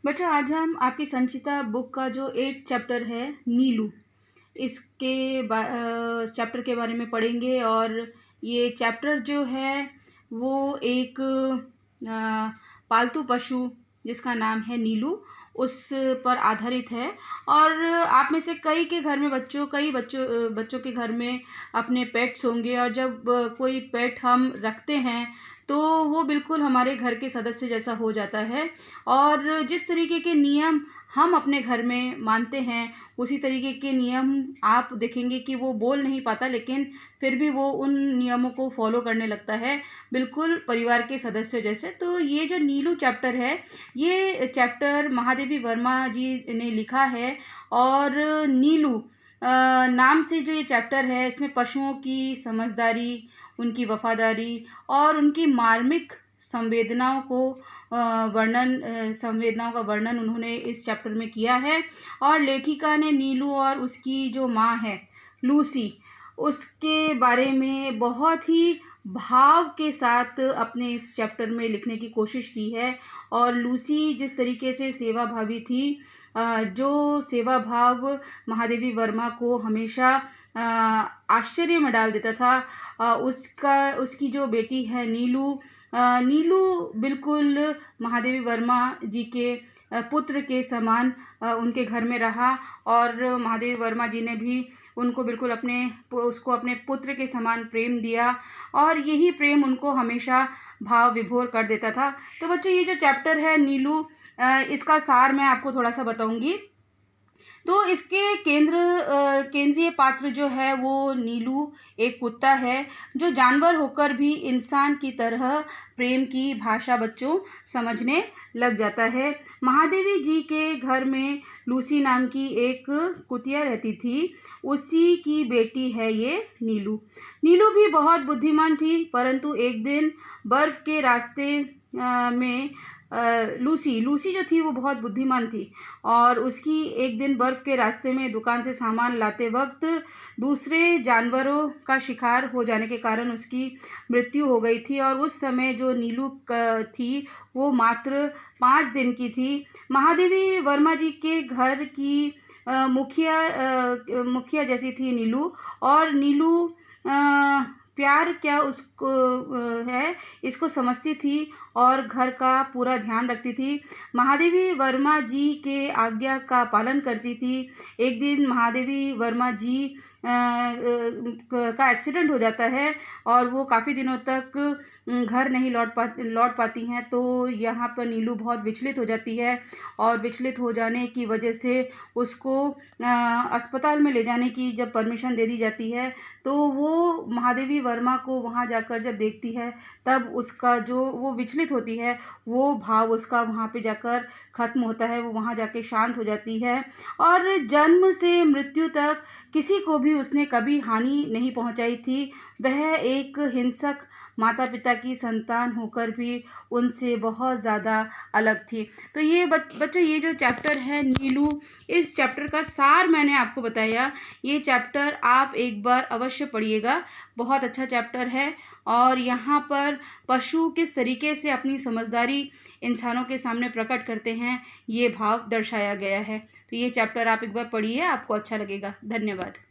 बच्चों, आज हम आपकी संचिता बुक का जो 8 चैप्टर है नीलू, इसके चैप्टर के बारे में पढ़ेंगे। और ये चैप्टर जो है वो एक पालतू पशु जिसका नाम है नीलू, उस पर आधारित है। और आप में से कई के घर में बच्चों के घर में अपने पेट्स होंगे, और जब कोई पेट हम रखते हैं तो वो बिल्कुल हमारे घर के सदस्य जैसा हो जाता है। और जिस तरीके के नियम हम अपने घर में मानते हैं, उसी तरीके के नियम आप देखेंगे कि वो बोल नहीं पाता, लेकिन फिर भी वो उन नियमों को फॉलो करने लगता है, बिल्कुल परिवार के सदस्य जैसे। तो ये जो नीलू चैप्टर है, ये चैप्टर महादेवी वर्मा जी ने लिखा है। और नीलू नाम से जो ये चैप्टर है, इसमें पशुओं की समझदारी, उनकी वफादारी और उनकी मार्मिक संवेदनाओं का वर्णन उन्होंने इस चैप्टर में किया है। और लेखिका ने नीलू और उसकी जो माँ है लूसी, उसके बारे में बहुत ही भाव के साथ अपने इस चैप्टर में लिखने की कोशिश की है। और लूसी जिस तरीके से सेवा भावी थी, जो सेवा भाव महादेवी वर्मा को हमेशा आश्चर्य में डाल देता था, उसकी जो बेटी है नीलू बिल्कुल महादेवी वर्मा जी के पुत्र के समान उनके घर में रहा। और महादेवी वर्मा जी ने भी उनको बिल्कुल उसको अपने पुत्र के समान प्रेम दिया, और यही प्रेम उनको हमेशा भाव विभोर कर देता था। तो बच्चों, ये जो चैप्टर है नीलू, इसका सार मैं आपको थोड़ा सा बताऊंगी। तो इसके केंद्रीय पात्र जो है वो नीलू एक कुत्ता है, जो जानवर होकर भी इंसान की तरह प्रेम की भाषा बच्चों समझने लग जाता है। महादेवी जी के घर में लूसी नाम की एक कुतिया रहती थी, उसी की बेटी है ये नीलू। नीलू भी बहुत बुद्धिमान थी, परंतु एक दिन बर्फ़ के रास्ते में लूसी जो थी वो बहुत बुद्धिमान थी, और उसकी एक दिन बर्फ़ के रास्ते में दुकान से सामान लाते वक्त दूसरे जानवरों का शिकार हो जाने के कारण उसकी मृत्यु हो गई थी। और उस समय जो नीलू थी वो मात्र 5 दिन की थी। महादेवी वर्मा जी के घर की मुखिया जैसी थी नीलू। और नीलू प्यार क्या उसको है, इसको समझती थी और घर का पूरा ध्यान रखती थी। महादेवी वर्मा जी के आज्ञा का पालन करती थी। एक दिन महादेवी वर्मा जी का एक्सीडेंट हो जाता है, और वो काफ़ी दिनों तक घर नहीं लौट पाती हैं। तो यहाँ पर नीलू बहुत विचलित हो जाती है, और विचलित हो जाने की वजह से उसको अस्पताल में ले जाने की जब परमिशन दे दी जाती है, तो वो महादेवी वर्मा को वहाँ जाकर जब देखती है, तब उसका जो वो विचलित होती है, वो भाव उसका वहाँ पे जाकर ख़त्म होता है। वो वहाँ जाके शांत हो जाती है। और जन्म से मृत्यु तक किसी को भी उसने कभी हानि नहीं पहुँचाई थी। वह एक हिंसक माता पिता की संतान होकर भी उनसे बहुत ज़्यादा अलग थी। तो ये बच्चों, ये जो चैप्टर है नीलू, इस चैप्टर का सार मैंने आपको बताया। ये चैप्टर आप एक बार अवश्य पढ़िएगा, बहुत अच्छा चैप्टर है। और यहाँ पर पशु किस तरीके से अपनी समझदारी इंसानों के सामने प्रकट करते हैं, ये भाव दर्शाया गया है। तो ये चैप्टर आप एक बार पढ़िए, आपको अच्छा लगेगा। धन्यवाद।